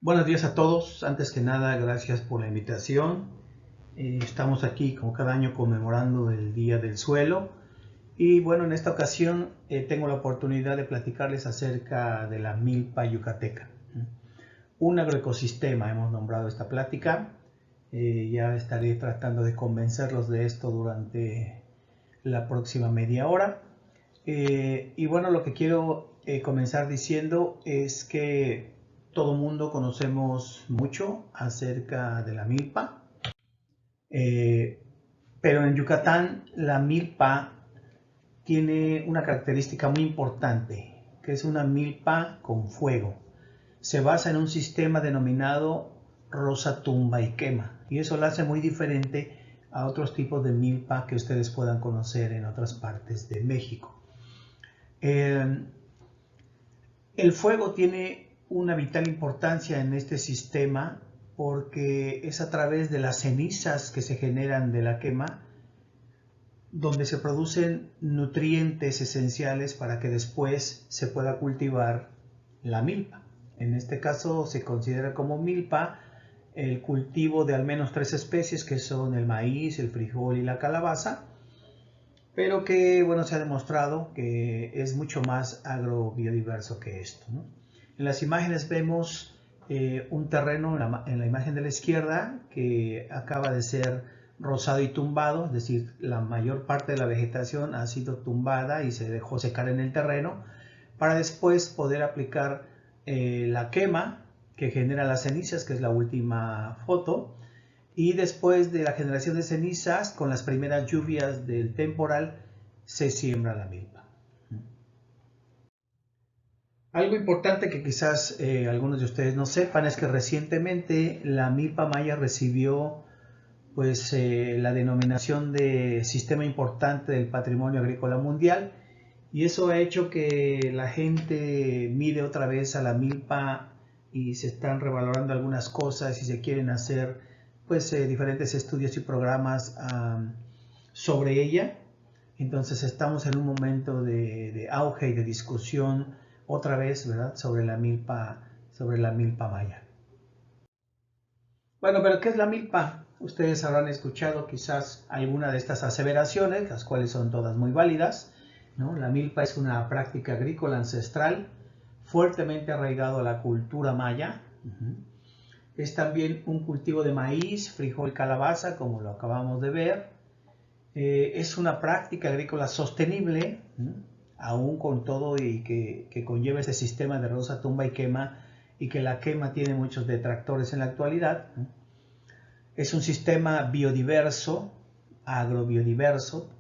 Buenos días a todos. Antes que nada, gracias por la invitación. Estamos aquí como cada año conmemorando el Día del Suelo. Y bueno, en esta ocasión tengo la oportunidad de platicarles acerca de la milpa yucateca. Un agroecosistema, hemos nombrado esta plática. Ya estaré tratando de convencerlos de esto durante la próxima media hora. Y bueno, lo que quiero comenzar diciendo es que todo mundo conocemos mucho acerca de la milpa, eh, pero en Yucatán la milpa tiene una característica muy importante, que es una milpa con fuego. Se basa en un sistema denominado rosa, tumba y quema, y eso la hace muy diferente a otros tipos de milpa que ustedes puedan conocer en otras partes de México. El fuego tiene una vital importancia en este sistema porque es a través de las cenizas que se generan de la quema donde se producen nutrientes esenciales para que después se pueda cultivar la milpa. En este caso se considera como milpa el cultivo de al menos 3 especies que son el maíz, el frijol y la calabaza, pero que bueno, se ha demostrado que es mucho más agrobiodiverso que esto, ¿no? En las imágenes vemos un terreno en la imagen de la izquierda que acaba de ser rozado y tumbado, es decir, la mayor parte de la vegetación ha sido tumbada y se dejó secar en el terreno para después poder aplicar la quema que genera las cenizas, que es la última foto, y después de la generación de cenizas, con las primeras lluvias del temporal, se siembra la milpa. Algo importante que quizás algunos de ustedes no sepan es que recientemente la milpa maya recibió la denominación de Sistema Importante del Patrimonio Agrícola Mundial, y eso ha hecho que la gente mire otra vez a la milpa y se están revalorando algunas cosas y se quieren hacer diferentes estudios y programas sobre ella. Entonces estamos en un momento de auge y de discusión otra vez, ¿verdad?, sobre la milpa maya. Bueno, pero ¿qué es la milpa? Ustedes habrán escuchado quizás alguna de estas aseveraciones, las cuales son todas muy válidas, ¿no? La milpa es una práctica agrícola ancestral fuertemente arraigado a la cultura maya. Es también un cultivo de maíz, frijol, calabaza, como lo acabamos de ver. Es una práctica agrícola sostenible, aún con todo y que conlleva ese sistema de rosa, tumba y quema, y que la quema tiene muchos detractores en la actualidad. Es un sistema biodiverso, agrobiodiverso,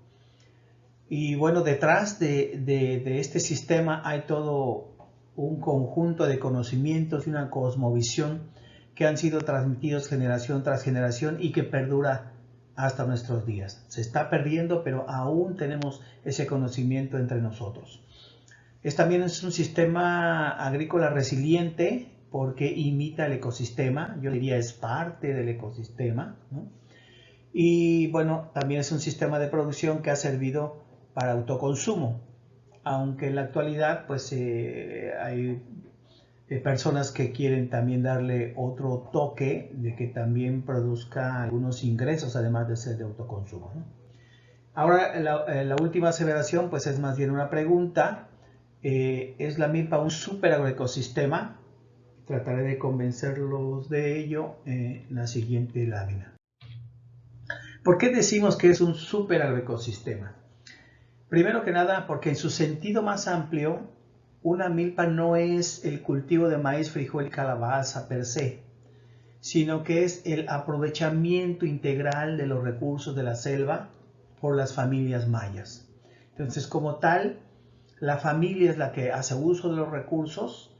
y bueno, detrás de este sistema hay todo un conjunto de conocimientos y una cosmovisión que han sido transmitidos generación tras generación y que perdura hasta nuestros días. Se está perdiendo, pero aún tenemos ese conocimiento entre nosotros. También es un sistema agrícola resiliente porque imita el ecosistema, yo diría es parte del ecosistema, ¿no? Y bueno, también es un sistema de producción que ha servido para autoconsumo, aunque en la actualidad hay personas que quieren también darle otro toque de que también produzca algunos ingresos además de ser de autoconsumo, ¿no? Ahora la última aseveración pues es más bien una pregunta. ¿Es la milpa un super agroecosistema? Trataré de convencerlos de ello en la siguiente lámina. ¿Por qué decimos que es un super agroecosistema? Primero que nada, porque en su sentido más amplio, una milpa no es el cultivo de maíz, frijol y calabaza per se, sino que es el aprovechamiento integral de los recursos de la selva por las familias mayas. Entonces, como tal, la familia es la que hace uso de los recursos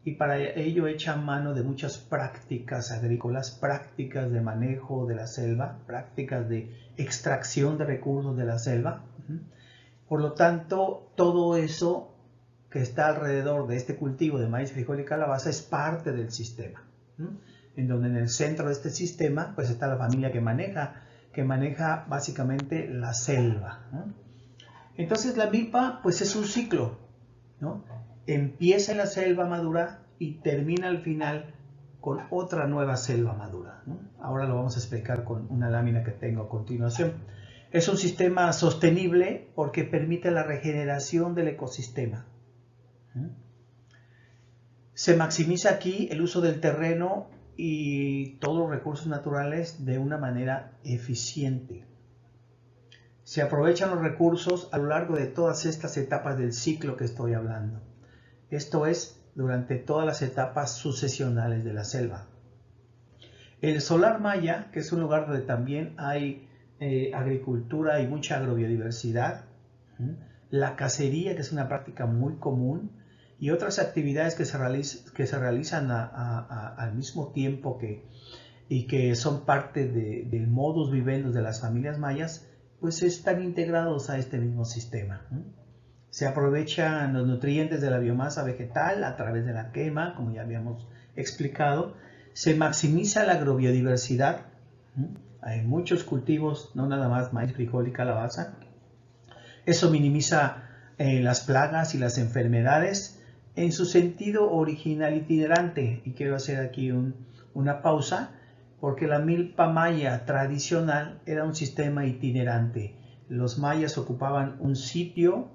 y para ello echa mano de muchas prácticas agrícolas, prácticas de manejo de la selva, prácticas de extracción de recursos de la selva. Por lo tanto, todo eso que está alrededor de este cultivo de maíz, frijol y calabaza es parte del sistema, en donde en el centro de este sistema pues está la familia que maneja básicamente la selva, ¿no? Entonces la milpa pues es un ciclo, ¿no? Empieza en la selva madura y termina al final con otra nueva selva madura, ¿no? Ahora lo vamos a explicar con una lámina que tengo a continuación. Es un sistema sostenible porque permite la regeneración del ecosistema. Se maximiza aquí el uso del terreno y todos los recursos naturales de una manera eficiente. Se aprovechan los recursos a lo largo de todas estas etapas del ciclo que estoy hablando. Esto es, durante todas las etapas sucesionales de la selva. El Solar Maya, que es un lugar donde también hay agricultura y mucha agrobiodiversidad, la cacería, que es una práctica muy común, y otras actividades que se realizan al mismo tiempo y que son parte del modus vivendi de las familias mayas, pues están integrados a este mismo sistema. Se aprovechan los nutrientes de la biomasa vegetal a través de la quema, como ya habíamos explicado. Se maximiza la agrobiodiversidad. Hay muchos cultivos, no nada más maíz, frijol y calabaza. Eso minimiza las plagas y las enfermedades en su sentido original itinerante. Y quiero hacer aquí una pausa, porque la milpa maya tradicional era un sistema itinerante. Los mayas ocupaban un sitio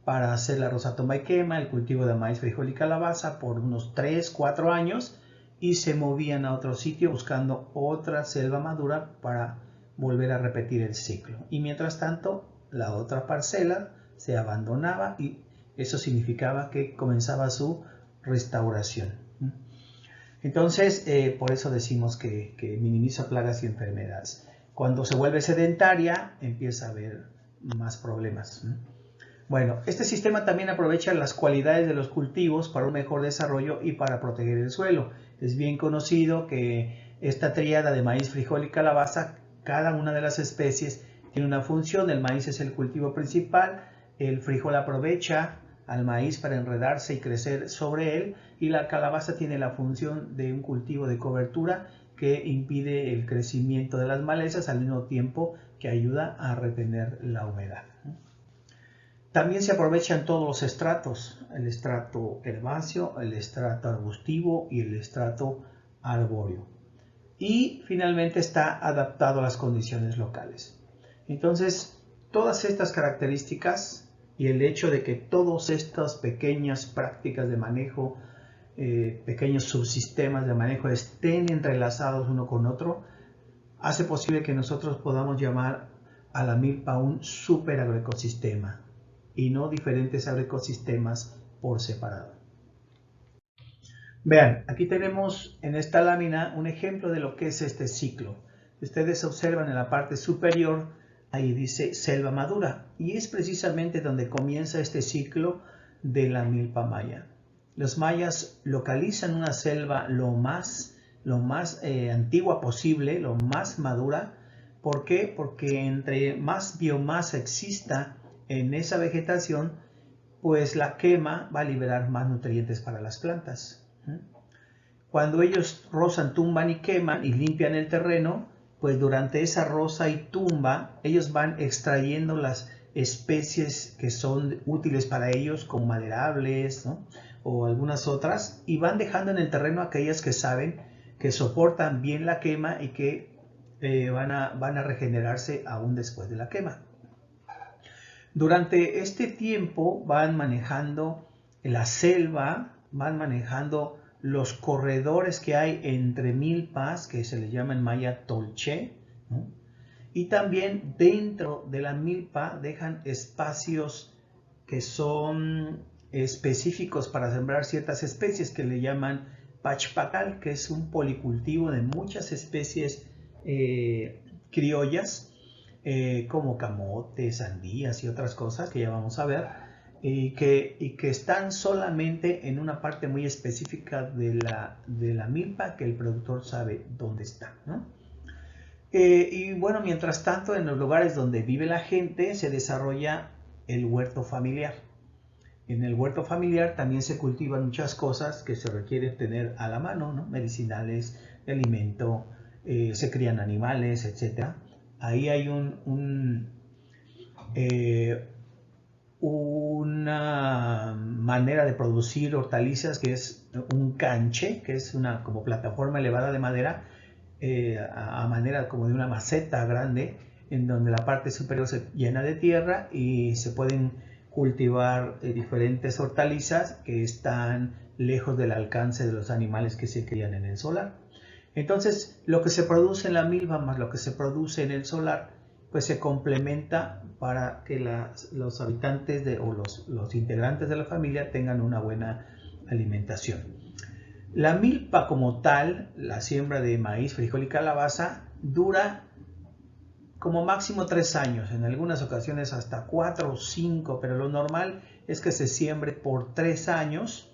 para hacer la rosatoma y quema, el cultivo de maíz, frijol y calabaza por unos 3-4 años y se movían a otro sitio buscando otra selva madura para volver a repetir el ciclo. Y mientras tanto, la otra parcela se abandonaba y eso significaba que comenzaba su restauración. Entonces, por eso decimos que minimiza plagas y enfermedades. Cuando se vuelve sedentaria, empieza a haber más problemas. Bueno, este sistema también aprovecha las cualidades de los cultivos para un mejor desarrollo y para proteger el suelo. Es bien conocido que esta tríada de maíz, frijol y calabaza, cada una de las especies tiene una función. El maíz es el cultivo principal, el frijol aprovecha al maíz para enredarse y crecer sobre él, y la calabaza tiene la función de un cultivo de cobertura que impide el crecimiento de las malezas al mismo tiempo que ayuda a retener la humedad. También se aprovechan todos los estratos, el estrato herbáceo, el estrato arbustivo y el estrato arbóreo. Y finalmente está adaptado a las condiciones locales. Entonces, todas estas características y el hecho de que todas estas pequeñas prácticas de manejo, pequeños subsistemas de manejo estén entrelazados uno con otro, hace posible que nosotros podamos llamar a la milpa un superagroecosistema y no diferentes agroecosistemas por separado. Vean, aquí tenemos en esta lámina un ejemplo de lo que es este ciclo. Ustedes observan en la parte superior, ahí dice selva madura, y es precisamente donde comienza este ciclo de la milpa maya. Los mayas localizan una selva lo más antigua posible, lo más madura. ¿Por qué? Porque entre más biomasa exista en esa vegetación, pues la quema va a liberar más nutrientes para las plantas. Cuando ellos rozan, tumban y queman y limpian el terreno, pues durante esa roza y tumba, ellos van extrayendo las especies que son útiles para ellos, como maderables, ¿no? O algunas otras, y van dejando en el terreno aquellas que saben que soportan bien la quema y que van a regenerarse aún después de la quema. Durante este tiempo van manejando la selva, van manejando los corredores que hay entre milpas, que se les llama en maya tolché, ¿no? Y también dentro de la milpa dejan espacios que son específicos para sembrar ciertas especies que le llaman pachpacal, que es un policultivo de muchas especies criollas, como camotes, sandías y otras cosas que ya vamos a ver, y que están solamente en una parte muy específica de la milpa que el productor sabe dónde está, ¿no? Y bueno, mientras tanto, en los lugares donde vive la gente se desarrolla el huerto familiar. En el huerto familiar también se cultivan muchas cosas que se requiere tener a la mano, ¿no? Medicinales, de alimento, se crían animales, etc. Ahí hay una manera de producir hortalizas que es un canche, que es una como plataforma elevada de madera, a manera como de una maceta grande, en donde la parte superior se llena de tierra y se pueden cultivar diferentes hortalizas que están lejos del alcance de los animales que se crían en el solar. Entonces, lo que se produce en la milpa más lo que se produce en el solar, pues se complementa para que los habitantes o los integrantes de la familia tengan una buena alimentación. La milpa como tal, la siembra de maíz, frijol y calabaza, dura como máximo 3 años, en algunas ocasiones hasta 4 o 5, pero lo normal es que se siembre por 3 años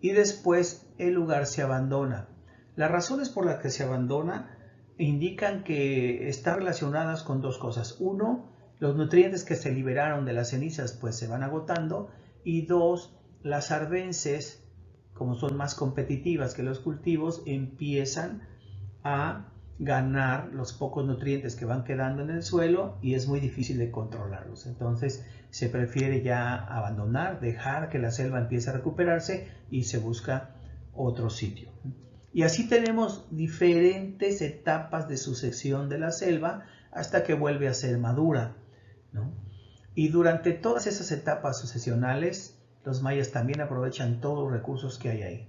y después el lugar se abandona. Las razones por las que se abandona indican que están relacionadas con dos cosas. Uno, los nutrientes que se liberaron de las cenizas pues se van agotando, y dos, las arbences, como son más competitivas que los cultivos, empiezan a ganar los pocos nutrientes que van quedando en el suelo y es muy difícil de controlarlos. Entonces se prefiere ya abandonar, dejar que la selva empiece a recuperarse y se busca otro sitio. Y así tenemos diferentes etapas de sucesión de la selva hasta que vuelve a ser madura, ¿no? Y durante todas esas etapas sucesionales, los mayas también aprovechan todos los recursos que hay ahí.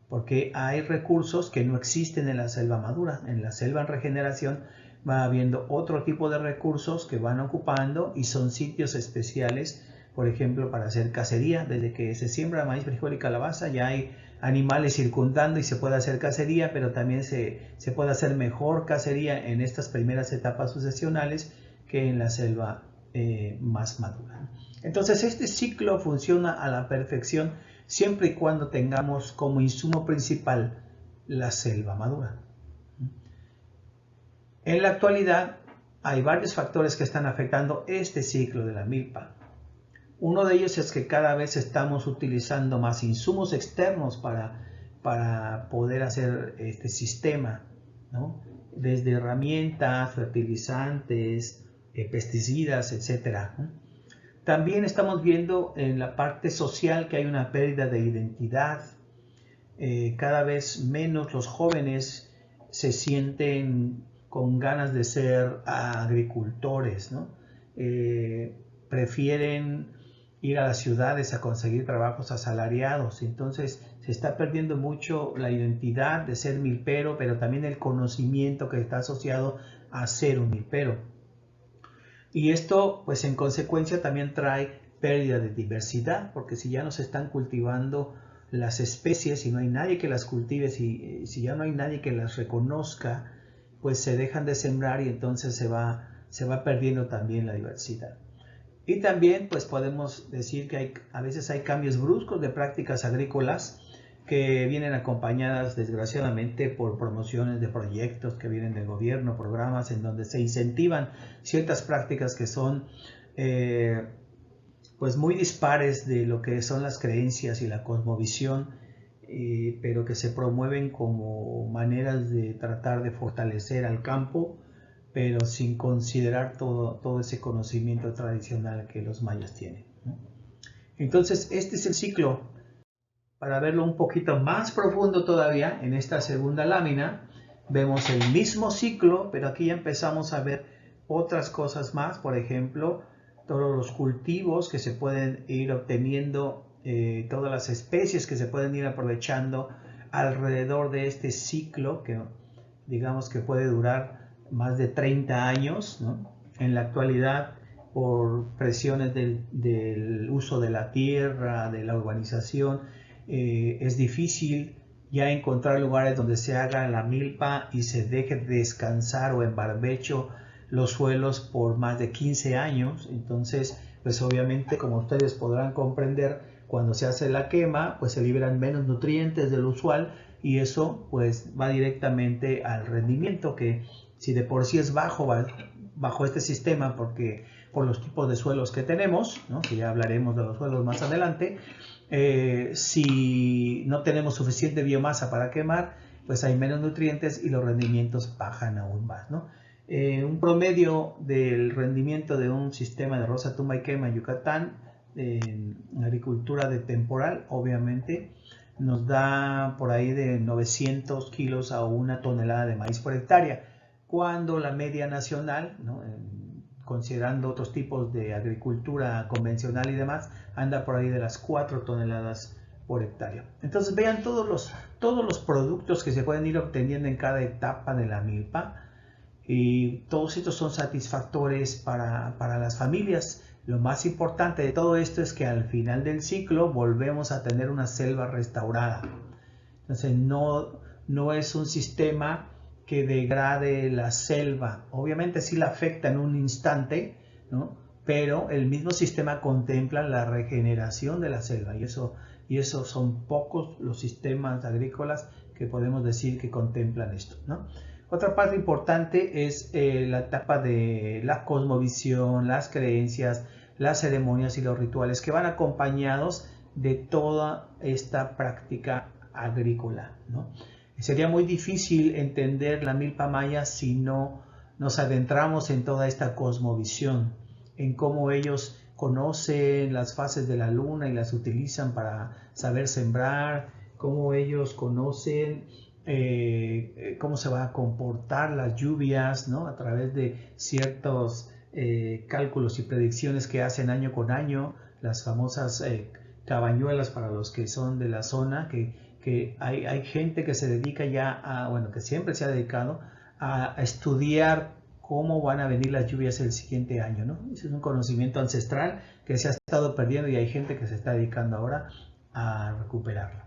Porque hay recursos que no existen en la selva madura. En la selva en regeneración va habiendo otro tipo de recursos que van ocupando y son sitios especiales, por ejemplo, para hacer cacería. Desde que se siembra maíz, frijol y calabaza ya hay animales circundando y se puede hacer cacería, pero también se puede hacer mejor cacería en estas primeras etapas sucesionales que en la selva más madura. Entonces este ciclo funciona a la perfección siempre y cuando tengamos como insumo principal la selva madura. En la actualidad hay varios factores que están afectando este ciclo de la milpa. Uno de ellos es que cada vez estamos utilizando más insumos externos para poder hacer este sistema, ¿no? Desde herramientas, fertilizantes, pesticidas, etc. También estamos viendo en la parte social que hay una pérdida de identidad. Cada vez menos los jóvenes se sienten con ganas de ser agricultores, ¿no? Prefieren ir a las ciudades a conseguir trabajos asalariados. Entonces se está perdiendo mucho la identidad de ser milpero, pero también el conocimiento que está asociado a ser un milpero. Y esto, pues en consecuencia, también trae pérdida de diversidad, porque si ya no se están cultivando las especies y no hay nadie que las cultive, si ya no hay nadie que las reconozca, pues se dejan de sembrar y entonces se va perdiendo también la diversidad. Y también pues podemos decir que a veces hay cambios bruscos de prácticas agrícolas que vienen acompañadas desgraciadamente por promociones de proyectos que vienen del gobierno, programas en donde se incentivan ciertas prácticas que son pues muy dispares de lo que son las creencias y la cosmovisión, pero que se promueven como maneras de tratar de fortalecer al campo, pero sin considerar todo ese conocimiento tradicional que los mayas tienen, ¿no? Entonces este es el ciclo. Para verlo un poquito más profundo todavía, en esta segunda lámina vemos el mismo ciclo, pero aquí ya empezamos a ver otras cosas más. Por ejemplo, todos los cultivos que se pueden ir obteniendo, todas las especies que se pueden ir aprovechando alrededor de este ciclo que digamos que puede durar más de 30 años, ¿no? En la actualidad, por presiones del uso de la tierra, de la urbanización, es difícil ya encontrar lugares donde se haga la milpa y se deje descansar o en barbecho los suelos por más de 15 años. Entonces, pues obviamente, como ustedes podrán comprender, cuando se hace la quema, pues se liberan menos nutrientes del usual y eso pues va directamente al rendimiento, que si de por sí es bajo este sistema porque por los tipos de suelos que tenemos, ¿no? Que ya hablaremos de los suelos más adelante. Si no tenemos suficiente biomasa para quemar, pues hay menos nutrientes y los rendimientos bajan aún más, ¿no? Un promedio del rendimiento de un sistema de roza, tumba y quema en Yucatán, en agricultura de temporal, obviamente, nos da por ahí de 900 kilos a 1 tonelada de maíz por hectárea, cuando la media nacional, ¿no?, considerando otros tipos de agricultura convencional y demás, anda por ahí de las 4 toneladas por hectárea. Entonces vean todos los productos que se pueden ir obteniendo en cada etapa de la milpa, y todos estos son satisfactores para las familias. Lo más importante de todo esto es que al final del ciclo volvemos a tener una selva restaurada. Entonces no es un sistema que degrade la selva. Obviamente sí la afecta en un instante, ¿no?, pero el mismo sistema contempla la regeneración de la selva, y eso son pocos los sistemas agrícolas que podemos decir que contemplan esto, ¿no? Otra parte importante es la etapa de la cosmovisión, las creencias, las ceremonias y los rituales que van acompañados de toda esta práctica agrícola, ¿no? Sería muy difícil entender la milpa maya si no nos adentramos en toda esta cosmovisión, en cómo ellos conocen las fases de la luna y las utilizan para saber sembrar, cómo ellos conocen cómo se van a comportar las lluvias, ¿no?, a través de ciertos cálculos y predicciones que hacen año con año, las famosas cabañuelas para los que son de la zona, que hay gente que se dedica ya a, bueno, que siempre se ha dedicado a estudiar cómo van a venir las lluvias el siguiente año, ¿no? Ese es un conocimiento ancestral que se ha estado perdiendo, y hay gente que se está dedicando ahora a recuperarlo.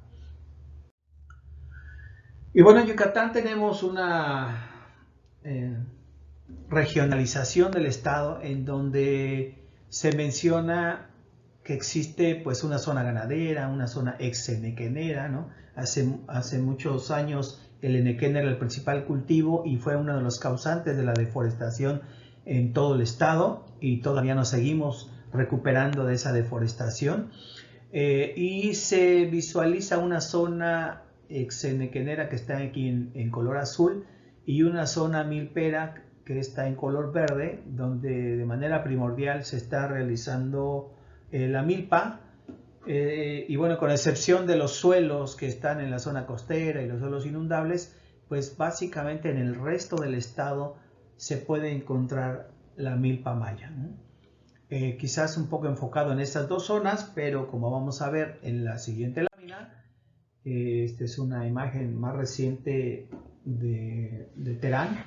Y bueno, en Yucatán tenemos una regionalización del estado en donde se menciona que existe pues una zona ganadera, una zona ex-enequenera, ¿no? Hace muchos años el enequén era el principal cultivo y fue uno de los causantes de la deforestación en todo el estado, y todavía nos seguimos recuperando de esa deforestación, y se visualiza una zona ex-enequenera que está aquí en color azul, y una zona milpera que está en color verde, donde de manera primordial se está realizando la milpa, y bueno, con excepción de los suelos que están en la zona costera y los suelos inundables, pues básicamente en el resto del estado se puede encontrar la milpa maya, ¿no? Quizás un poco enfocado en estas dos zonas, pero como vamos a ver en la siguiente lámina, esta es una imagen más reciente de Terán,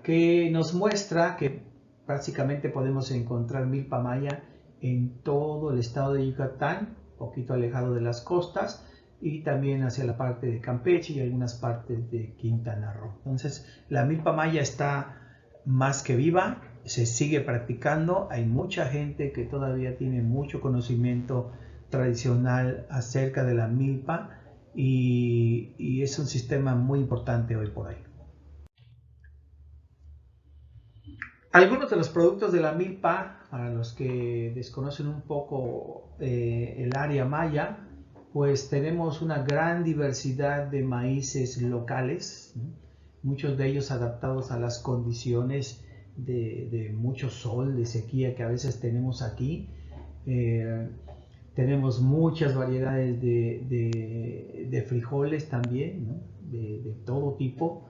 que nos muestra que prácticamente podemos encontrar milpa maya en todo el estado de Yucatán, poquito alejado de las costas, y también hacia la parte de Campeche y algunas partes de Quintana Roo. Entonces la milpa maya está más que viva, se sigue practicando, hay mucha gente que todavía tiene mucho conocimiento tradicional acerca de la milpa, y es un sistema muy importante hoy por hoy. Algunos de los productos de la milpa, para los que desconocen un poco el área maya, pues tenemos una gran diversidad de maíces locales, ¿no?, muchos de ellos adaptados a las condiciones de mucho sol, de sequía que a veces tenemos aquí. Tenemos muchas variedades de frijoles también, ¿no?, de todo tipo.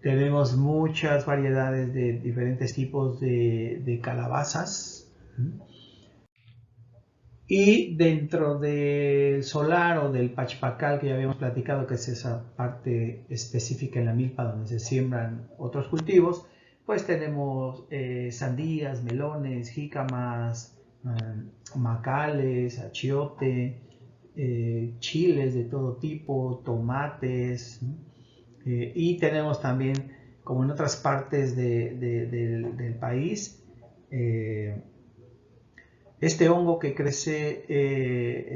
Tenemos muchas variedades de diferentes tipos de calabazas. Y dentro del solar o del pachpacal que ya habíamos platicado, que es esa parte específica en la milpa donde se siembran otros cultivos, pues tenemos sandías, melones, jícamas, macales, achiote, chiles de todo tipo, tomates, ¿no? Y tenemos también, como en otras partes del país, este hongo que crece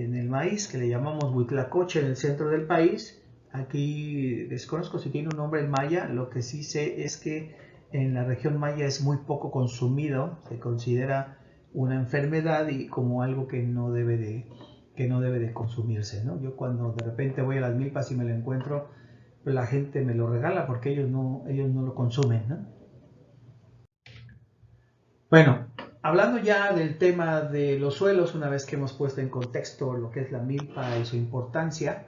en el maíz, que le llamamos huitlacoche en el centro del país. Aquí desconozco si tiene un nombre en maya, lo que sí sé es que en la región maya es muy poco consumido, se considera una enfermedad y como algo que no debe de consumirse, ¿no? Yo cuando de repente voy a las milpas y me lo encuentro, la gente me lo regala porque ellos no lo consumen, ¿no? Bueno, hablando ya del tema de los suelos, una vez que hemos puesto en contexto lo que es la milpa y su importancia,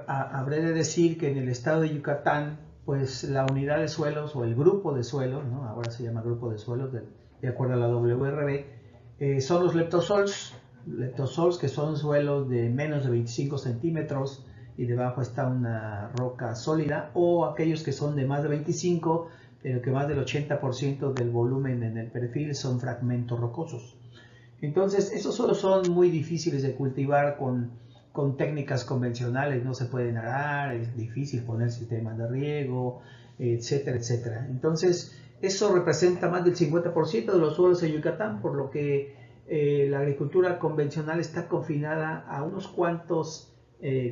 Habré de decir que en el estado de Yucatán, pues la unidad de suelos o el grupo de suelos, ¿no? Ahora se llama grupo de suelos de acuerdo a la WRB, son los leptosols, que son suelos de menos de 25 centímetros y debajo está una roca sólida, o aquellos que son de más de 25, pero que más del 80% del volumen en el perfil son fragmentos rocosos. Entonces, esos suelos son muy difíciles de cultivar con técnicas convencionales, no se pueden arar, es difícil poner sistemas de riego, etcétera, etcétera. Entonces, eso representa más del 50% de los suelos en Yucatán, por lo que la agricultura convencional está confinada a unos cuantos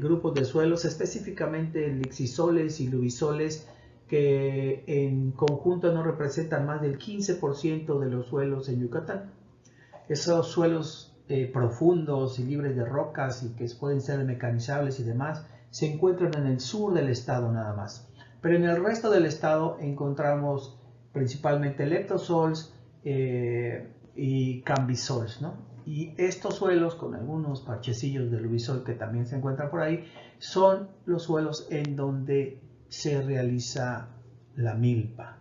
grupos de suelos, específicamente lixisoles y lubisoles, que en conjunto no representan más del 15% de los suelos en Yucatán. Esos suelos profundos y libres de rocas y que pueden ser mecanizables y demás, se encuentran en el sur del estado nada más. Pero en el resto del estado encontramos principalmente leptosols y cambisols, ¿no? Y estos suelos, con algunos parchecillos de lubisol que también se encuentran por ahí, son los suelos en donde se realiza la milpa.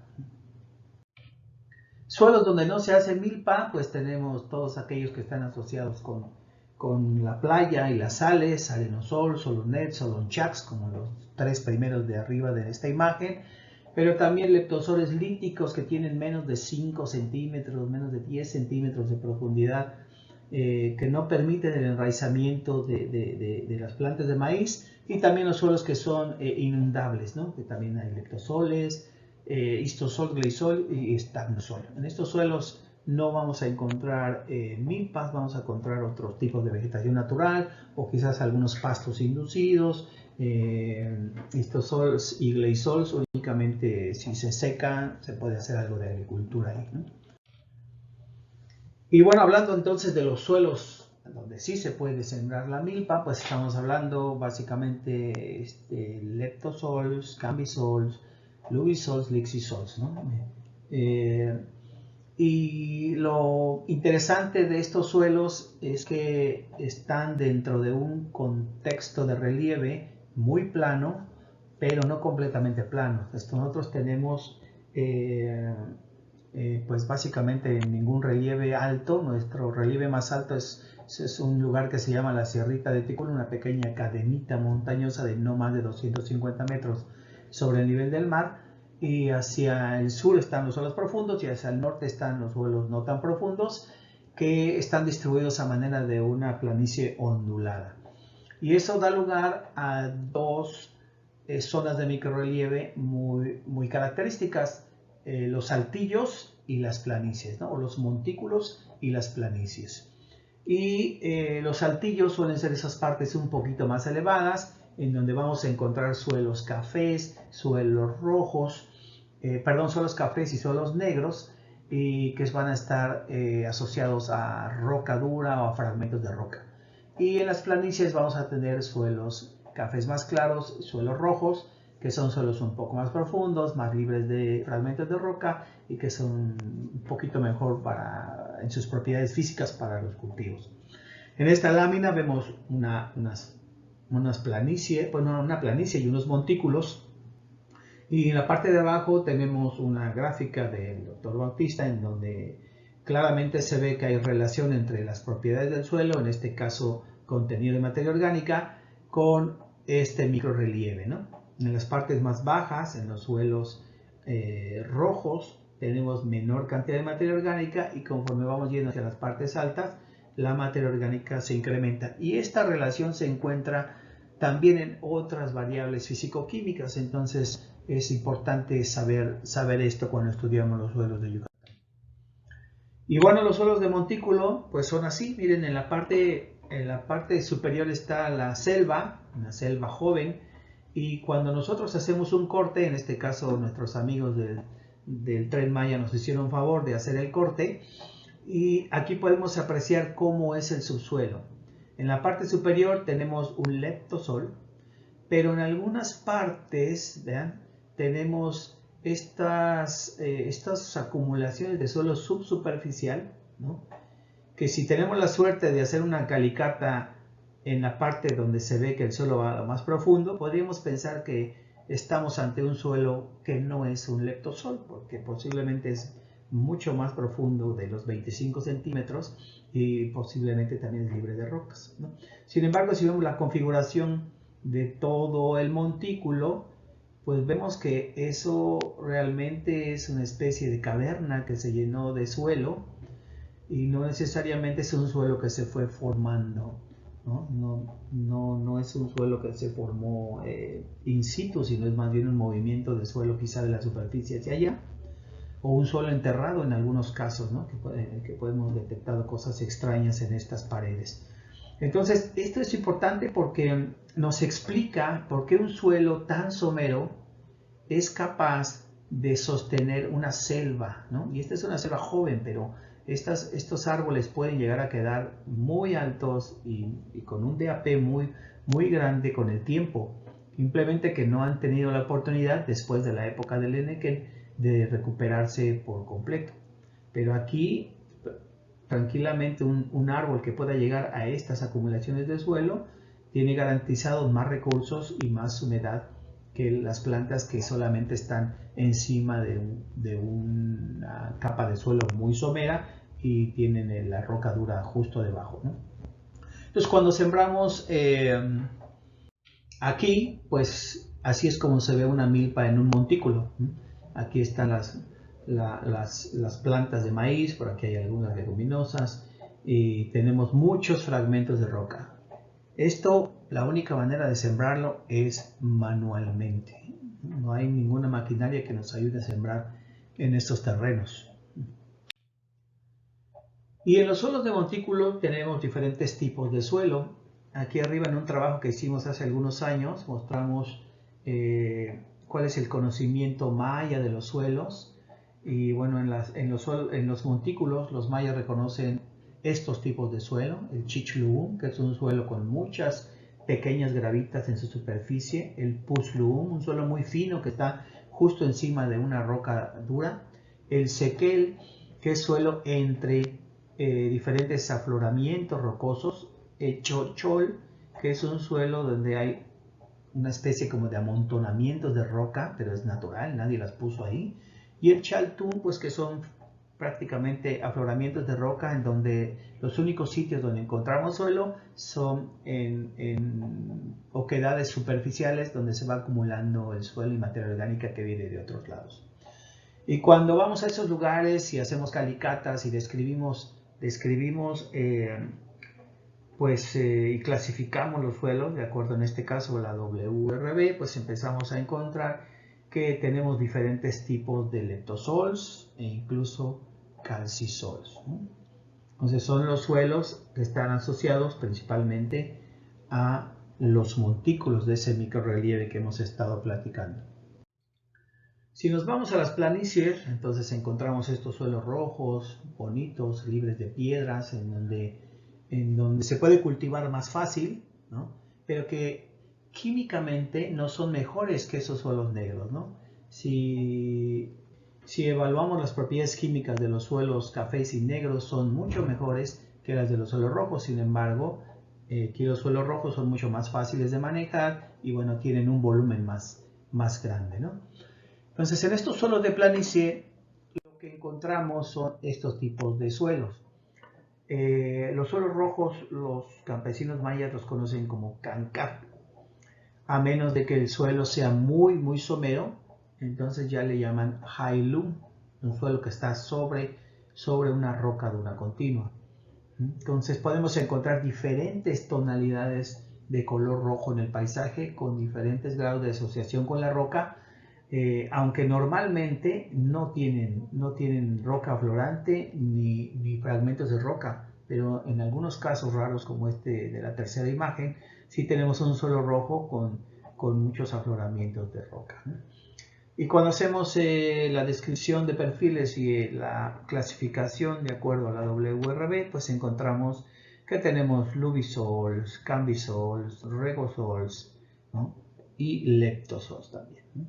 Suelos donde no se hace milpa, pues tenemos todos aquellos que están asociados con la playa y las sales, arenosol, solonet, solonchax, como los tres primeros de arriba de esta imagen, pero también leptosoles líticos que tienen menos de 5 centímetros, menos de 10 centímetros de profundidad, que no permiten el enraizamiento de las plantas de maíz, y también los suelos que son inundables, ¿no? Que también hay leptosoles, histosol, gleisol y estagnosol. En estos suelos no vamos a encontrar milpas, vamos a encontrar otros tipos de vegetación natural o quizás algunos pastos inducidos. Histosols y gleisols únicamente si se secan se puede hacer algo de agricultura ahí, ¿no? Y bueno, hablando entonces de los suelos donde sí se puede sembrar la milpa, pues estamos hablando básicamente leptosols, cambisols, lubisols, lixisols, ¿no? Y lo interesante de estos suelos es que están dentro de un contexto de relieve muy plano, pero no completamente plano. Nosotros tenemos pues básicamente ningún relieve alto. Nuestro relieve más alto es un lugar que se llama la Sierrita de Ticul, una pequeña cadenita montañosa de no más de 250 metros sobre el nivel del mar, y hacia el sur están los suelos profundos y hacia el norte están los suelos no tan profundos, que están distribuidos a manera de una planicie ondulada. Y eso da lugar a dos zonas de microrelieve muy características: los altillos y las planicies, ¿no? O los montículos y las planicies. Y los altillos suelen ser esas partes un poquito más elevadas, en donde vamos a encontrar suelos cafés, suelos rojos, suelos cafés y suelos negros, y que van a estar asociados a roca dura o a fragmentos de roca. Y en las planicies vamos a tener suelos cafés más claros, suelos rojos, que son suelos un poco más profundos, más libres de fragmentos de roca y que son un poquito mejor en sus propiedades físicas para los cultivos. En esta lámina vemos una planicie y unos montículos, y en la parte de abajo tenemos una gráfica del Dr. Bautista en donde claramente se ve que hay relación entre las propiedades del suelo, en este caso contenido de materia orgánica, con este microrelieve, ¿no? En las partes más bajas, en los suelos rojos, tenemos menor cantidad de materia orgánica, y conforme vamos yendo hacia las partes altas, la materia orgánica se incrementa. Y esta relación se encuentra también en otras variables físico-químicas. Entonces es importante saber esto cuando estudiamos los suelos de Yucatán. Y bueno, los suelos de montículo pues son así. Miren, en la parte superior está la selva, una selva joven, y cuando nosotros hacemos un corte, en este caso nuestros amigos del Tren Maya nos hicieron favor de hacer el corte, y aquí podemos apreciar cómo es el subsuelo. En la parte superior tenemos un leptosol, pero en algunas partes, vean, tenemos estas acumulaciones de suelo subsuperficial, ¿no? Que si tenemos la suerte de hacer una calicata en la parte donde se ve que el suelo va a lo más profundo, podríamos pensar que estamos ante un suelo que no es un leptosol, porque posiblemente es mucho más profundo de los 25 centímetros y posiblemente también es libre de rocas, ¿no? Sin embargo, si vemos la configuración de todo el montículo, pues vemos que eso realmente es una especie de caverna que se llenó de suelo y no necesariamente es un suelo que se fue formando, ¿no? No es un suelo que se formó in situ, sino es más bien un movimiento de suelo quizá de la superficie hacia allá, o un suelo enterrado en algunos casos, ¿no? que podemos detectar cosas extrañas en estas paredes. Entonces, esto es importante porque nos explica por qué un suelo tan somero es capaz de sostener una selva, ¿no? Y esta es una selva joven, pero estos árboles pueden llegar a quedar muy altos y con un DAP muy grande con el tiempo. Simplemente que no han tenido la oportunidad, después de la época del Enequén, de recuperarse por completo. Pero aquí, tranquilamente, un árbol que pueda llegar a estas acumulaciones de suelo tiene garantizados más recursos y más humedad que las plantas que solamente están encima de una capa de suelo muy somera y tienen la roca dura justo debajo, ¿no? Entonces, cuando sembramos aquí, pues así es como se ve una milpa en un montículo, ¿no? Aquí están las plantas de maíz, por aquí hay algunas leguminosas y tenemos muchos fragmentos de roca. Esto, la única manera de sembrarlo es manualmente. No hay ninguna maquinaria que nos ayude a sembrar en estos terrenos. Y en los suelos de montículo tenemos diferentes tipos de suelo. Aquí arriba, en un trabajo que hicimos hace algunos años, mostramos cuál es el conocimiento maya de los suelos. Y bueno, en los montículos los mayas reconocen estos tipos de suelo: el chichluum, que es un suelo con muchas pequeñas gravitas en su superficie; el pusluum, un suelo muy fino que está justo encima de una roca dura; el sequel, que es suelo entre diferentes afloramientos rocosos; el chochol, que es un suelo donde hay una especie como de amontonamientos de roca, pero es natural, nadie las puso ahí; y el chaltú, pues que son prácticamente afloramientos de roca en donde los únicos sitios donde encontramos suelo son en oquedades superficiales donde se va acumulando el suelo y materia orgánica que viene de otros lados. Y cuando vamos a esos lugares y hacemos calicatas y describimos y clasificamos los suelos de acuerdo, en este caso, a la WRB, pues empezamos a encontrar que tenemos diferentes tipos de leptosols e incluso calcisols, ¿no? Entonces son los suelos que están asociados principalmente a los montículos de ese microrrelieve que hemos estado platicando. Si nos vamos a las planicies, entonces encontramos estos suelos rojos, bonitos, libres de piedras, en donde se puede cultivar más fácil, ¿no? Pero que químicamente no son mejores que esos suelos negros, ¿no? Si evaluamos las propiedades químicas de los suelos cafés y negros, son mucho mejores que las de los suelos rojos. Sin embargo, aquí los suelos rojos son mucho más fáciles de manejar y bueno, tienen un volumen más grande, ¿no? Entonces, en estos suelos de planicie, lo que encontramos son estos tipos de suelos. Los suelos rojos, los campesinos mayas los conocen como cancap, a menos de que el suelo sea muy somero, entonces ya le llaman jailum, un suelo que está sobre una roca dura continua. Entonces podemos encontrar diferentes tonalidades de color rojo en el paisaje con diferentes grados de asociación con la roca, aunque normalmente no tienen roca aflorante ni fragmentos de roca, pero en algunos casos raros, como este de la tercera imagen, sí tenemos un suelo rojo con muchos afloramientos de roca, ¿no? Y cuando hacemos la descripción de perfiles y la clasificación de acuerdo a la WRB, pues encontramos que tenemos lubisols, cambisols, regosols, ¿no? Y leptosols también, ¿no?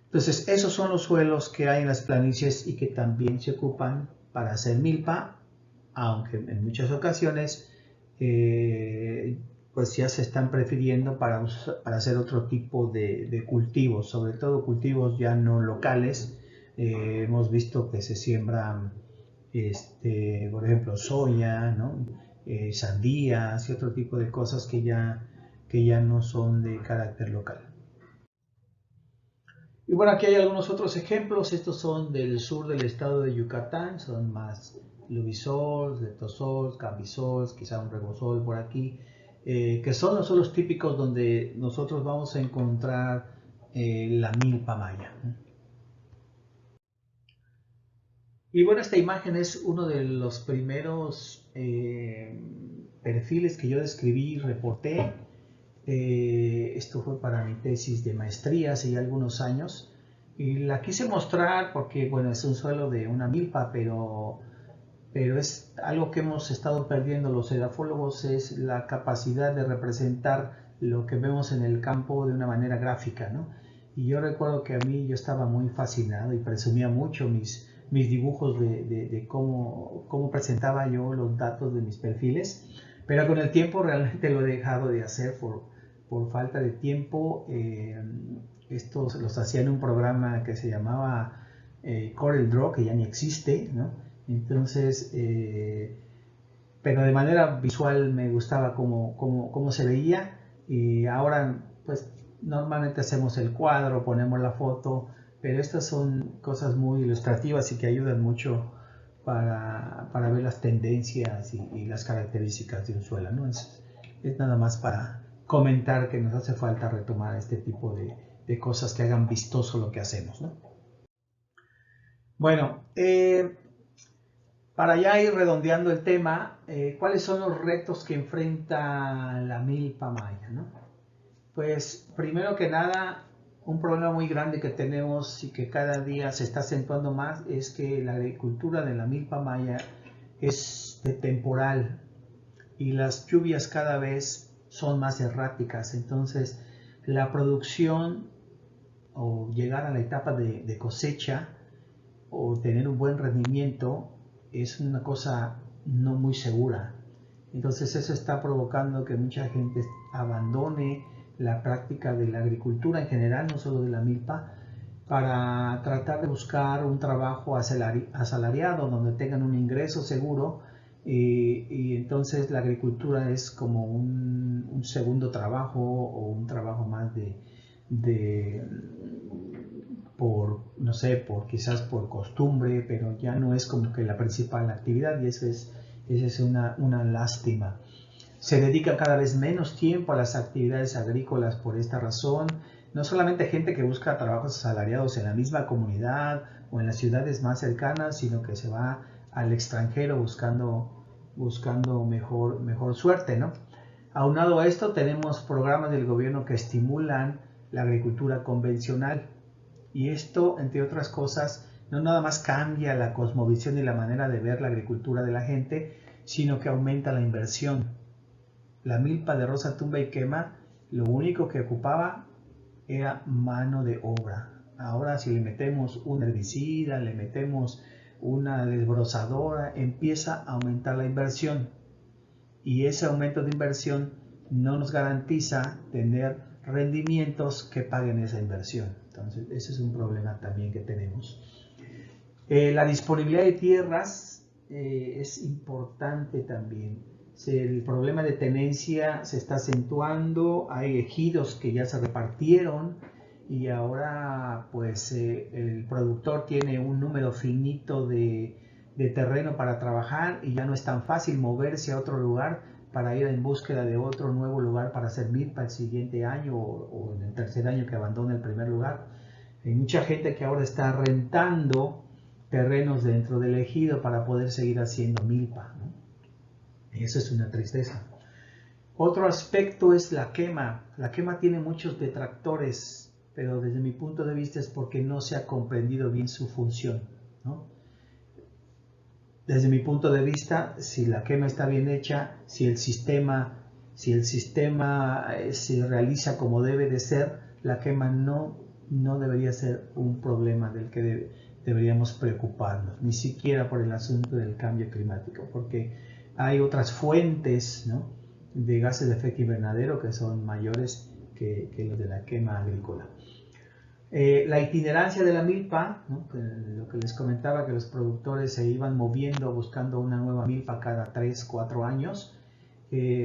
Entonces, esos son los suelos que hay en las planicies y que también se ocupan para hacer milpa, aunque en muchas ocasiones pues ya se están prefiriendo para hacer otro tipo de cultivos, sobre todo cultivos ya no locales. Hemos visto que se siembran, por ejemplo, soya, ¿no? Sandías y otro tipo de cosas que ya no son de carácter local. Y bueno, aquí hay algunos otros ejemplos. Estos son del sur del estado de Yucatán, son más Lubisol, Retosol, Cambisol, quizá un Rebosol por aquí, que son los suelos típicos donde nosotros vamos a encontrar la milpa maya. Y bueno, esta imagen es uno de los primeros perfiles que yo describí y reporté. Esto fue para mi tesis de maestría hace ya algunos años. Y la quise mostrar porque, bueno, es un suelo de una milpa, pero es algo que hemos estado perdiendo los edafólogos, es la capacidad de representar lo que vemos en el campo de una manera gráfica, ¿no? Y yo recuerdo que a mí yo estaba muy fascinado y presumía mucho mis dibujos de cómo presentaba yo los datos de mis perfiles, pero con el tiempo realmente lo he dejado de hacer por falta de tiempo. Estos los hacía en un programa que se llamaba CorelDRAW, que ya ni existe, ¿no? Entonces, pero de manera visual me gustaba cómo se veía, y ahora pues normalmente hacemos el cuadro, ponemos la foto, pero estas son cosas muy ilustrativas y que ayudan mucho para ver las tendencias y las características de un suelo, ¿no? Es nada más para comentar que nos hace falta retomar este tipo de cosas que hagan vistoso lo que hacemos, ¿no? Bueno, para ya ir redondeando el tema, ¿cuáles son los retos que enfrenta la milpa maya, ¿no? Pues primero que nada, un problema muy grande que tenemos y que cada día se está acentuando más es que la agricultura de la milpa maya es temporal y las lluvias cada vez son más erráticas. Entonces, la producción o llegar a la etapa de cosecha o tener un buen rendimiento es una cosa no muy segura. Entonces eso está provocando que mucha gente abandone la práctica de la agricultura en general, no solo de la milpa, para tratar de buscar un trabajo asalariado donde tengan un ingreso seguro, y entonces la agricultura es como un segundo trabajo o un trabajo más de no sé, quizás por costumbre, pero ya no es como que la principal actividad, y eso es una lástima. Se dedica cada vez menos tiempo a las actividades agrícolas por esta razón. No solamente gente que busca trabajos asalariados en la misma comunidad o en las ciudades más cercanas, sino que se va al extranjero buscando mejor suerte, ¿no? Aunado a esto, tenemos programas del gobierno que estimulan la agricultura convencional. Y esto, entre otras cosas, no nada más cambia la cosmovisión y la manera de ver la agricultura de la gente, sino que aumenta la inversión. La milpa de Rosa Tumba y Quema, lo único que ocupaba era mano de obra. Ahora si le metemos un herbicida, le metemos una desbrozadora, empieza a aumentar la inversión. Y ese aumento de inversión no nos garantiza tener rendimientos que paguen esa inversión. Entonces, ese es un problema también que tenemos. La disponibilidad de tierras es importante también. El problema de tenencia se está acentuando, hay ejidos que ya se repartieron y ahora pues el productor tiene un número finito de terreno para trabajar y ya no es tan fácil moverse a otro lugar para ir en búsqueda de otro nuevo lugar para hacer milpa el siguiente año o en el tercer año que abandone el primer lugar. Hay mucha gente que ahora está rentando terrenos dentro del ejido para poder seguir haciendo milpa, ¿no? Y eso es una tristeza. Otro aspecto es la quema. La quema tiene muchos detractores, pero desde mi punto de vista es porque no se ha comprendido bien su función, ¿no? Desde mi punto de vista, si la quema está bien hecha, si el sistema se realiza como debe de ser, la quema no debería ser un problema del que deberíamos preocuparnos, ni siquiera por el asunto del cambio climático, porque hay otras fuentes, ¿no?, de gases de efecto invernadero que son mayores que los de la quema agrícola. La itinerancia de la milpa, ¿no?, lo que les comentaba, que los productores se iban moviendo buscando una nueva milpa cada 3-4 años,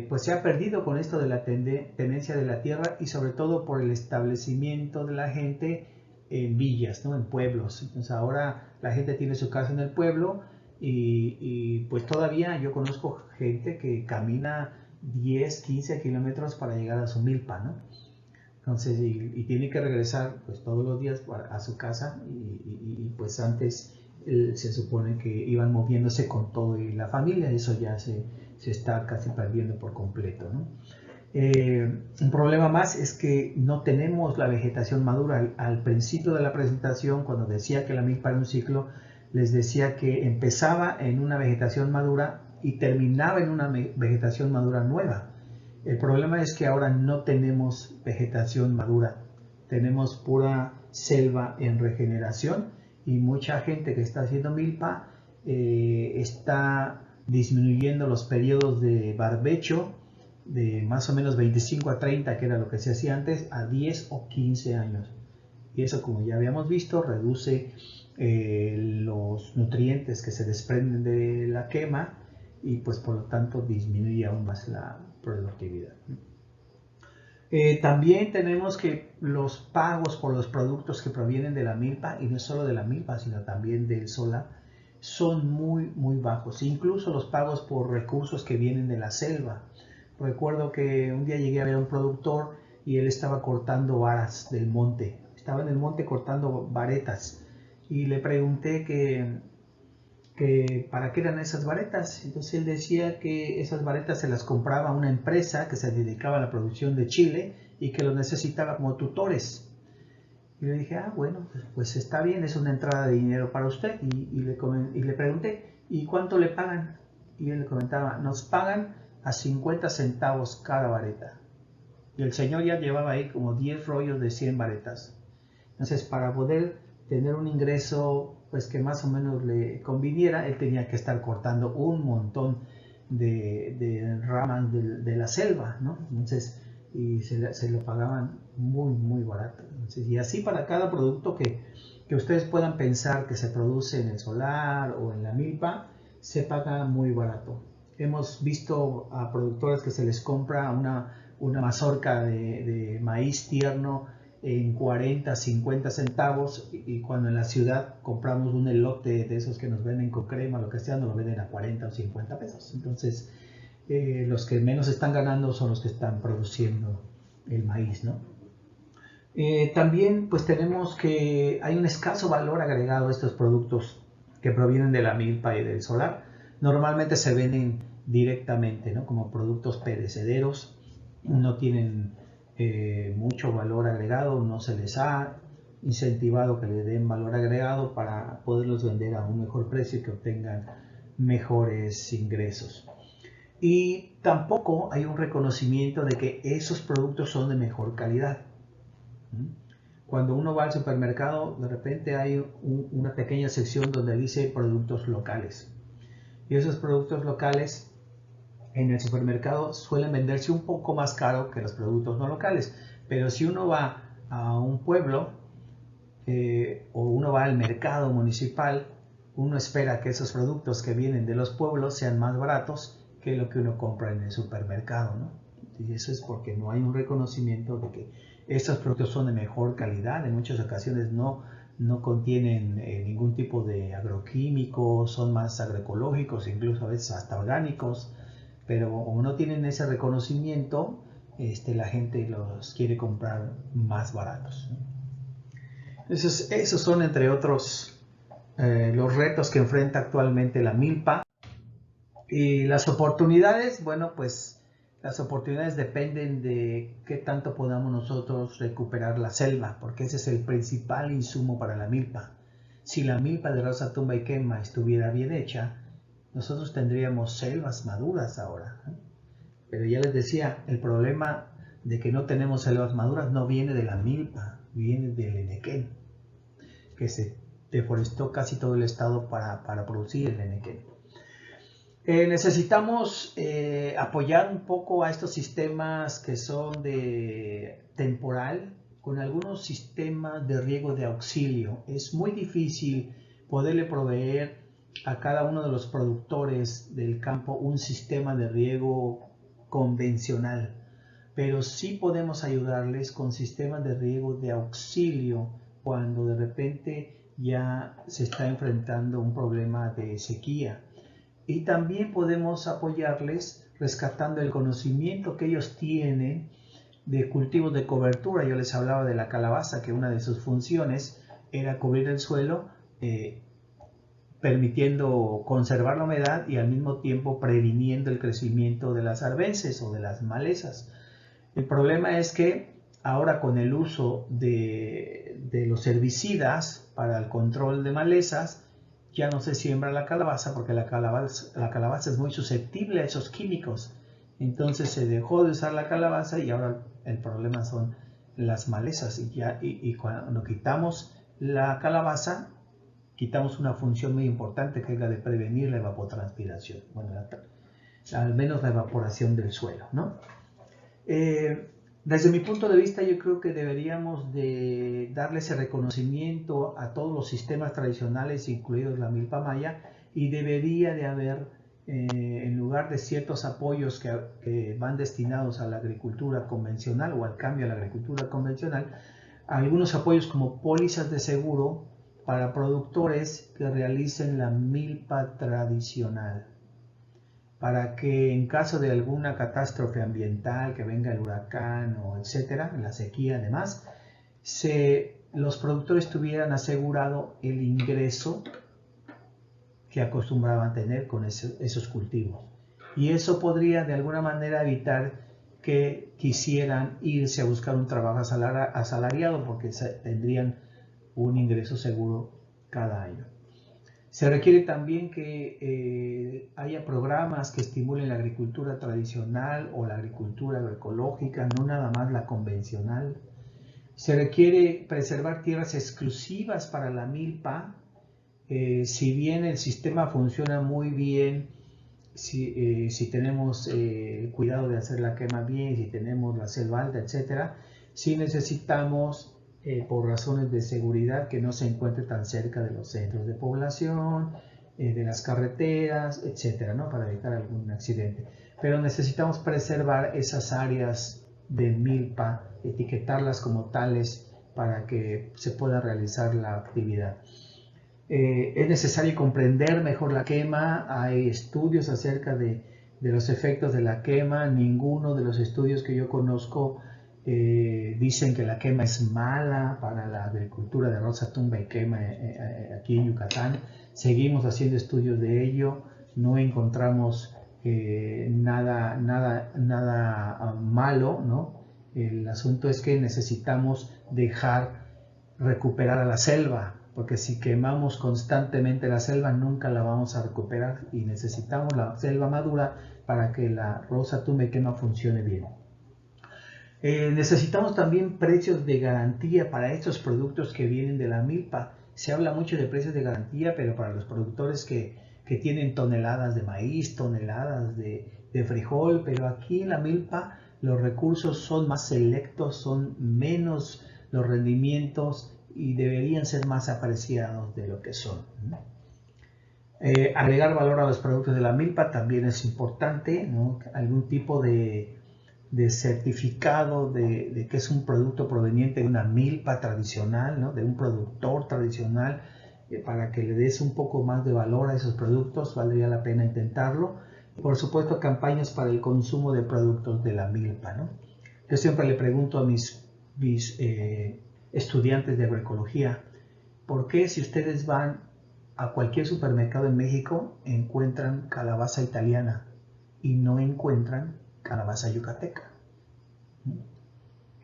pues se ha perdido con esto de la tenencia de la tierra y sobre todo por el establecimiento de la gente en villas, ¿no?, en pueblos. Entonces ahora la gente tiene su casa en el pueblo y pues todavía yo conozco gente que camina 10-15 kilómetros para llegar a su milpa, ¿no? Entonces, y tiene que regresar pues todos los días a su casa y pues antes se supone que iban moviéndose con todo y la familia, eso ya se está casi perdiendo por completo, ¿no? Un problema más es que no tenemos la vegetación madura. Al principio de la presentación, cuando decía que la milpa era un ciclo, les decía que empezaba en una vegetación madura y terminaba en una vegetación madura nueva. El problema es que ahora no tenemos vegetación madura, tenemos pura selva en regeneración y mucha gente que está haciendo milpa está disminuyendo los periodos de barbecho de más o menos 25 a 30, que era lo que se hacía antes, a 10 o 15 años. Y eso, como ya habíamos visto, reduce los nutrientes que se desprenden de la quema y pues por lo tanto disminuye aún más la productividad. También tenemos que los pagos por los productos que provienen de la milpa, y no solo de la milpa, sino también del solar, son muy bajos. Incluso los pagos por recursos que vienen de la selva. Recuerdo que un día llegué a ver a un productor y él estaba cortando varas del monte. Estaba en el monte cortando varetas y le pregunté que para qué eran esas varetas. Entonces él decía que esas varetas se las compraba una empresa que se dedicaba a la producción de chile y que los necesitaba como tutores. Y le dije, bueno, pues está bien, es una entrada de dinero para usted. Y le pregunté, ¿y cuánto le pagan? Y él le comentaba, nos pagan a 50 centavos cada vareta. Y el señor ya llevaba ahí como 10 rollos de 100 varetas. Entonces, para poder tener un ingreso pues que más o menos le conviniera, él tenía que estar cortando un montón de ramas de la selva, ¿no? Entonces, y se lo pagaban muy barato. Entonces, y así para cada producto que ustedes puedan pensar que se produce en el solar o en la milpa, se paga muy barato. Hemos visto a productores que se les compra una mazorca de maíz tierno en 40, 50 centavos y cuando en la ciudad compramos un elote de esos que nos venden con crema, lo que sea, nos lo venden a 40 o 50 pesos. Entonces, los que menos están ganando son los que están produciendo el maíz, ¿no? También pues tenemos que hay un escaso valor agregado a estos productos que provienen de la milpa y del solar. Normalmente se venden directamente, ¿no?, como productos perecederos, no tienen mucho valor agregado, no se les ha incentivado que le den valor agregado para poderlos vender a un mejor precio y que obtengan mejores ingresos. Y tampoco hay un reconocimiento de que esos productos son de mejor calidad. Cuando uno va al supermercado, de repente hay una pequeña sección donde dice productos locales. Y esos productos locales en el supermercado suelen venderse un poco más caro que los productos no locales. Pero si uno va a un pueblo o uno va al mercado municipal, uno espera que esos productos que vienen de los pueblos sean más baratos que lo que uno compra en el supermercado, ¿no? Y eso es porque no hay un reconocimiento de que estos productos son de mejor calidad. En muchas ocasiones no contienen ningún tipo de agroquímicos, son más agroecológicos, incluso a veces hasta orgánicos, pero como no tienen ese reconocimiento, la gente los quiere comprar más baratos. Esos son, entre otros, los retos que enfrenta actualmente la milpa. Y las oportunidades, bueno, pues las oportunidades dependen de qué tanto podamos nosotros recuperar la selva, porque ese es el principal insumo para la milpa. Si la milpa de Rosa Tumba y Quema estuviera bien hecha, nosotros tendríamos selvas maduras ahora. Pero ya les decía, el problema de que no tenemos selvas maduras no viene de la milpa, viene del enequén, que se deforestó casi todo el estado para producir el enequén. Necesitamos apoyar un poco a estos sistemas que son de temporal con algunos sistemas de riego de auxilio. Es muy difícil poderle proveer a cada uno de los productores del campo un sistema de riego convencional, pero sí podemos ayudarles con sistemas de riego de auxilio cuando de repente ya se está enfrentando un problema de sequía. Y también podemos apoyarles rescatando el conocimiento que ellos tienen de cultivos de cobertura. Yo les hablaba de la calabaza, que una de sus funciones era cubrir el suelo, permitiendo conservar la humedad y al mismo tiempo previniendo el crecimiento de las arbences o de las malezas. El problema es que ahora con el uso de los herbicidas para el control de malezas, ya no se siembra la calabaza porque la calabaza es muy susceptible a esos químicos. Entonces se dejó de usar la calabaza y ahora el problema son las malezas. Y cuando quitamos la calabaza, quitamos una función muy importante que es la de prevenir la evapotranspiración. Bueno, al menos la evaporación del suelo, ¿no? Desde mi punto de vista, yo creo que deberíamos de darle ese reconocimiento a todos los sistemas tradicionales, incluidos la milpa maya, y debería de haber, en lugar de ciertos apoyos que van destinados a la agricultura convencional o al cambio a la agricultura convencional, algunos apoyos como pólizas de seguro para productores que realicen la milpa tradicional, para que en caso de alguna catástrofe ambiental, que venga el huracán o etcétera, la sequía además, los productores tuvieran asegurado el ingreso que acostumbraban tener con esos cultivos. Y eso podría de alguna manera evitar que quisieran irse a buscar un trabajo asalariado porque tendrían un ingreso seguro cada año. Se requiere también que haya programas que estimulen la agricultura tradicional o la agricultura agroecológica, no nada más la convencional. Se requiere preservar tierras exclusivas para la milpa. Si bien el sistema funciona muy bien, si tenemos el cuidado de hacer la quema bien, si tenemos la selva alta, etc., sí necesitamos, por razones de seguridad, que no se encuentre tan cerca de los centros de población, de las carreteras, etcétera, ¿no? Para evitar algún accidente. Pero necesitamos preservar esas áreas de milpa, etiquetarlas como tales para que se pueda realizar la actividad. Es necesario comprender mejor la quema. Hay estudios acerca de los efectos de la quema. Ninguno de los estudios que yo conozco dicen que la quema es mala para la agricultura de rosa tumba y quema aquí en Yucatán. Seguimos haciendo estudios de ello. No encontramos nada malo, ¿no? El asunto es que necesitamos recuperar a la selva, porque si quemamos constantemente la selva nunca la vamos a recuperar y necesitamos la selva madura para que la rosa tumba y quema funcione bien. Necesitamos también precios de garantía para estos productos que vienen de la milpa. Se habla mucho de precios de garantía, pero para los productores que tienen toneladas de maíz, toneladas de frijol, pero aquí en la milpa los recursos son más selectos, son menos los rendimientos y deberían ser más apreciados de lo que son. Agregar valor a los productos de la milpa también es importante, ¿no? Algún tipo de certificado de que es un producto proveniente de una milpa tradicional, ¿no? De un productor tradicional, para que le des un poco más de valor a esos productos, valdría la pena intentarlo. Por supuesto, campañas para el consumo de productos de la milpa, ¿no? Yo siempre le pregunto a mis estudiantes de agroecología, ¿por qué si ustedes van a cualquier supermercado en México encuentran calabaza italiana y no encuentran calabaza yucateca?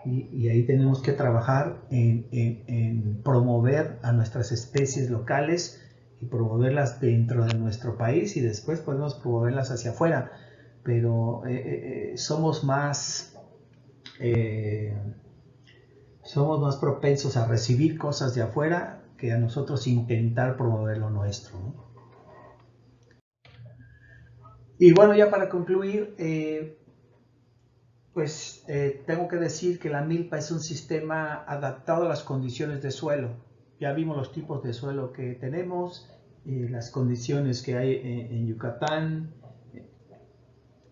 Y ahí tenemos que trabajar en promover a nuestras especies locales y promoverlas dentro de nuestro país y después podemos promoverlas hacia afuera, pero somos más propensos a recibir cosas de afuera que a nosotros intentar promover lo nuestro, ¿no? Y bueno, ya para concluir, tengo que decir que la milpa es un sistema adaptado a las condiciones de suelo. Ya vimos los tipos de suelo que tenemos, las condiciones que hay en Yucatán,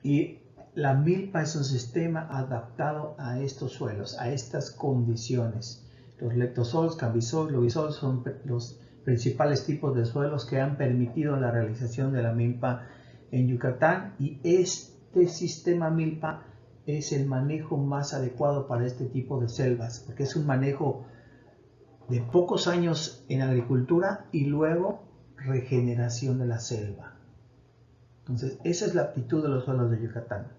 y la milpa es un sistema adaptado a estos suelos, a estas condiciones. Los lectosol, cambisol, luisol son los principales tipos de suelos que han permitido la realización de la milpa en Yucatán, y este sistema milpa es el manejo más adecuado para este tipo de selvas, porque es un manejo de pocos años en agricultura y luego regeneración de la selva. Entonces, esa es la aptitud de los suelos de Yucatán.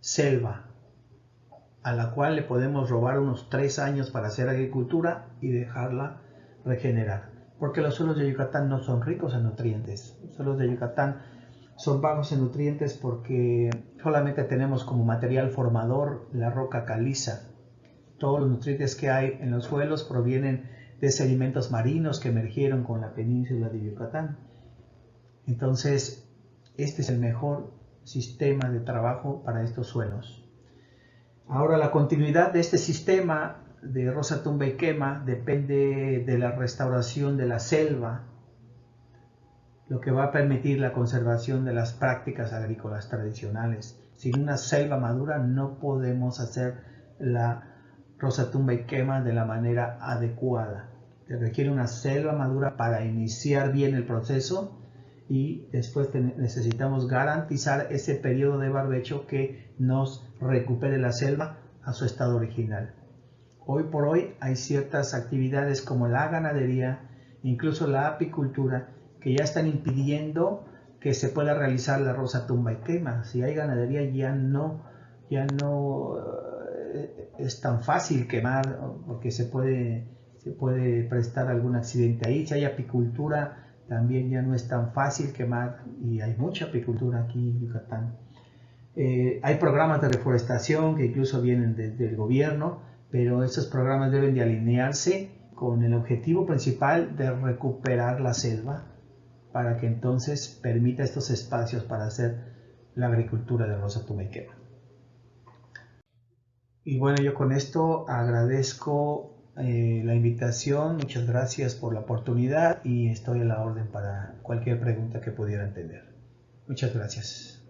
Selva, a la cual le podemos robar unos 3 años para hacer agricultura y dejarla regenerar. Porque los suelos de Yucatán no son ricos en nutrientes. Los suelos de Yucatán son bajos en nutrientes porque solamente tenemos como material formador la roca caliza. Todos los nutrientes que hay en los suelos provienen de sedimentos marinos que emergieron con la península de Yucatán. Entonces, este es el mejor sistema de trabajo para estos suelos. Ahora, la continuidad de este sistema de roza, tumba y quema depende de la restauración de la selva, lo que va a permitir la conservación de las prácticas agrícolas tradicionales. Sin una selva madura no podemos hacer la roza, tumba y quema de la manera adecuada. Se requiere una selva madura para iniciar bien el proceso, y después necesitamos garantizar ese periodo de barbecho que nos recupere la selva a su estado original. Hoy por hoy hay ciertas actividades como la ganadería, incluso la apicultura, que ya están impidiendo que se pueda realizar la roza, tumba y quema. Si hay ganadería ya no es tan fácil quemar, porque se puede prestar algún accidente ahí. Si hay apicultura, también ya no es tan fácil quemar, y hay mucha apicultura aquí en Yucatán. Hay programas de reforestación que incluso vienen desde el gobierno, pero estos programas deben de alinearse con el objetivo principal de recuperar la selva, para que entonces permita estos espacios para hacer la agricultura de roza, tumba y quema. Y bueno, yo con esto agradezco la invitación, muchas gracias por la oportunidad y estoy a la orden para cualquier pregunta que pudieran tener. Muchas gracias.